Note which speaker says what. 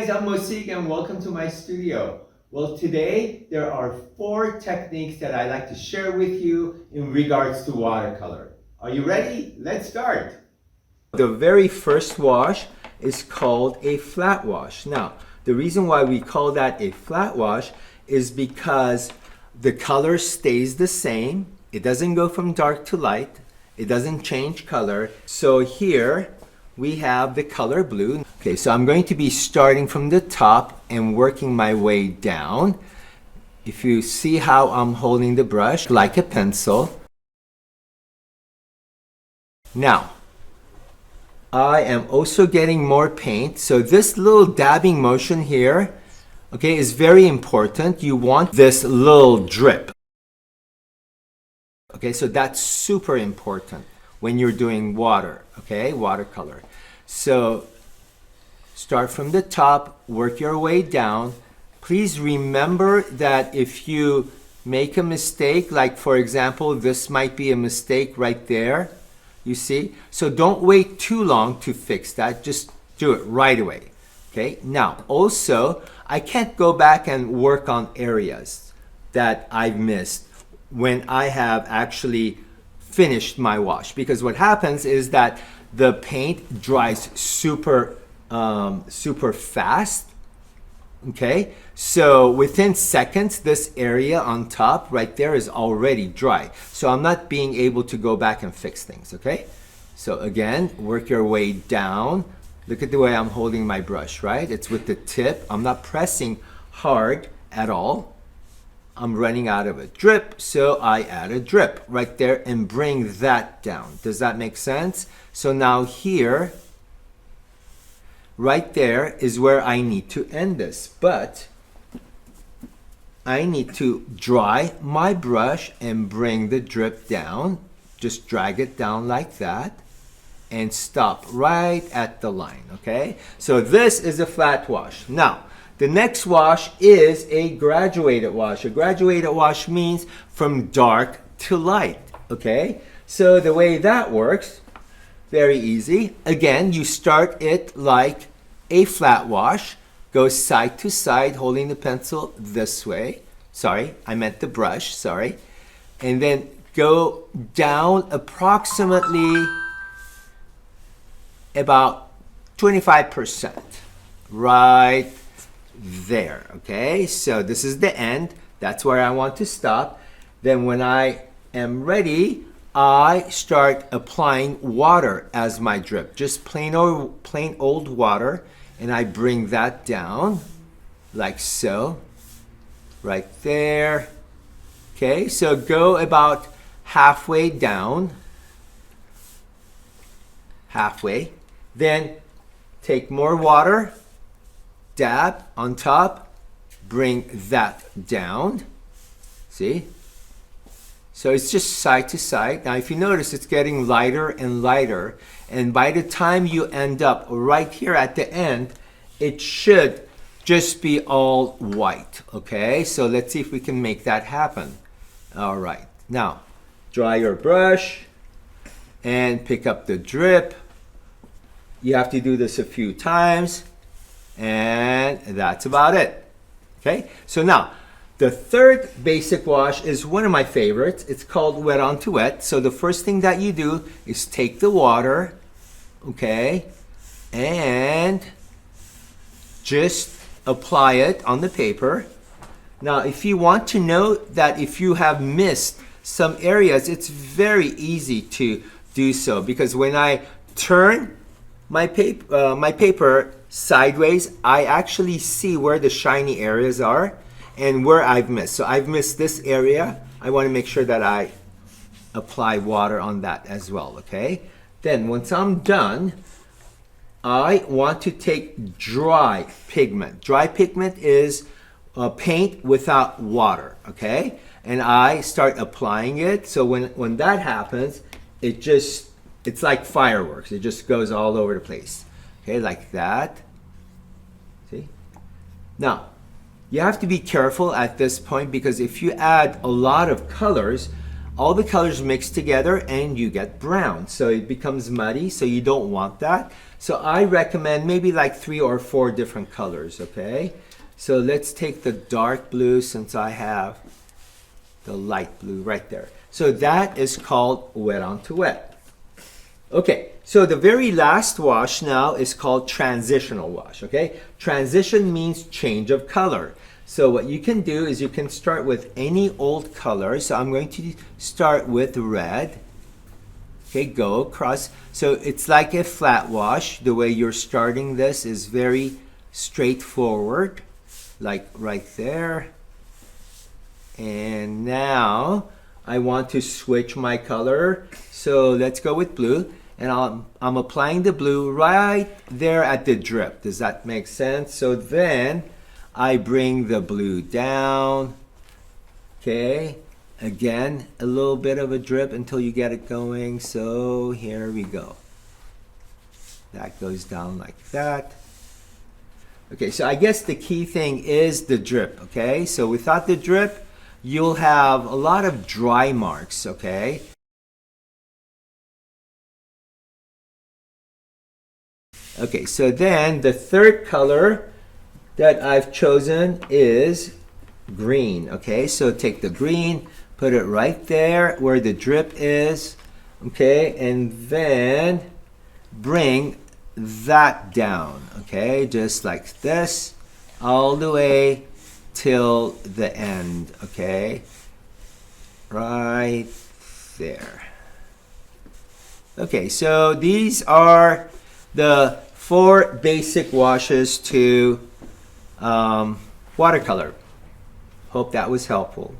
Speaker 1: guys, I'm Mosik and welcome to my studio. Well, today there are 4 techniques that I like to share with you in regards to watercolor. Are you ready? Let's start. The very first wash is called a flat wash. Now, the reason why we call that a flat wash is because the color stays the same. It doesn't go from dark to light. It doesn't change color. So here we have the color blue. Okay, so I'm going to be starting from the top and working my way down. If you see how I'm holding the brush like a pencil. Now, I am also getting more paint. So this little dabbing motion here, okay, is very important. You want this little drip. Okay, so that's super important when you're doing water, okay, watercolor. So start from the top, work your way down. Please remember that if you make a mistake, like for example, this might be a mistake right there, you see? So don't wait too long to fix that, just do it right away, okay? Now, also, I can't go back and work on areas that I've missed when I have actually finished my wash, because what happens is that the paint dries super fast. Okay, so within seconds this area on top right there is already dry, so I'm not being able to go back and fix things. Okay, so again, work your way down. Look at the way I'm holding my brush, right? It's with the tip. I'm not pressing hard at all. I'm running out of a drip, so I add a drip right there and bring that down. Does that make sense? So now here, right there is where I need to end this, but I need to dry my brush and bring the drip down. Just drag it down like that and stop right at the line, okay? So this is a flat wash. Now, the next wash is a graduated wash. A graduated wash means from dark to light, okay? So the way that works, very easy. Again, you start it like a flat wash. Go side to side, holding the pencil this way. Sorry, I meant the brush, sorry. And then go down approximately about 25%, right there. Okay, so this is the end. That's where I want to stop. Then when I am ready, I start applying water as my drip, just plain old water, and I bring that down like so, right there. Okay, so go about halfway down, halfway, then take more water, dab on top, bring that down. See? So it's just side to side. Now if you notice, it's getting lighter and lighter, and by the time you end up right here at the end, it should just be all white. Okay, so let's see if we can make that happen. All right, now dry your brush and pick up the drip. You have to do this a few times, and that's about it. Okay, so now the third basic wash is one of my favorites. It's called wet onto wet. So the first thing that you do is take the water, okay, and just apply it on the paper. Now if you want to know that if you have missed some areas, it's very easy to do so, because when I turn my paper sideways, I actually see where the shiny areas are and where I've missed. So I've missed this area. I want to make sure that I apply water on that as well, okay? Then once I'm done, I want to take dry pigment. Dry pigment is paint without water, okay? And I start applying it. So when that happens, it's like fireworks. It just goes all over the place. Okay, like that. See? Now, you have to be careful at this point, because if you add a lot of colors, all the colors mix together and you get brown. So it becomes muddy, so you don't want that. So I recommend maybe like 3 or 4 different colors, okay? So let's take the dark blue since I have the light blue right there. So that is called wet onto wet. Okay, so the very last wash now is called transitional wash, okay? Transition means change of color. So what you can do is you can start with any old color. So I'm going to start with red. Okay, go across. So it's like a flat wash. The way you're starting this is very straightforward, like right there. And now I want to switch my color. So let's go with blue. And I'm applying the blue right there at the drip. Does that make sense? So then I bring the blue down. Okay, again, a little bit of a drip until you get it going. So here we go. That goes down like that. Okay, so I guess the key thing is the drip, okay? So without the drip, you'll have a lot of dry marks, okay? Okay, so then the third color that I've chosen is green, okay? So take the green, put it right there where the drip is, okay? And then bring that down, okay? Just like this, all the way till the end, okay? Right there. Okay, so these are the 4 basic washes to watercolor. Hope that was helpful.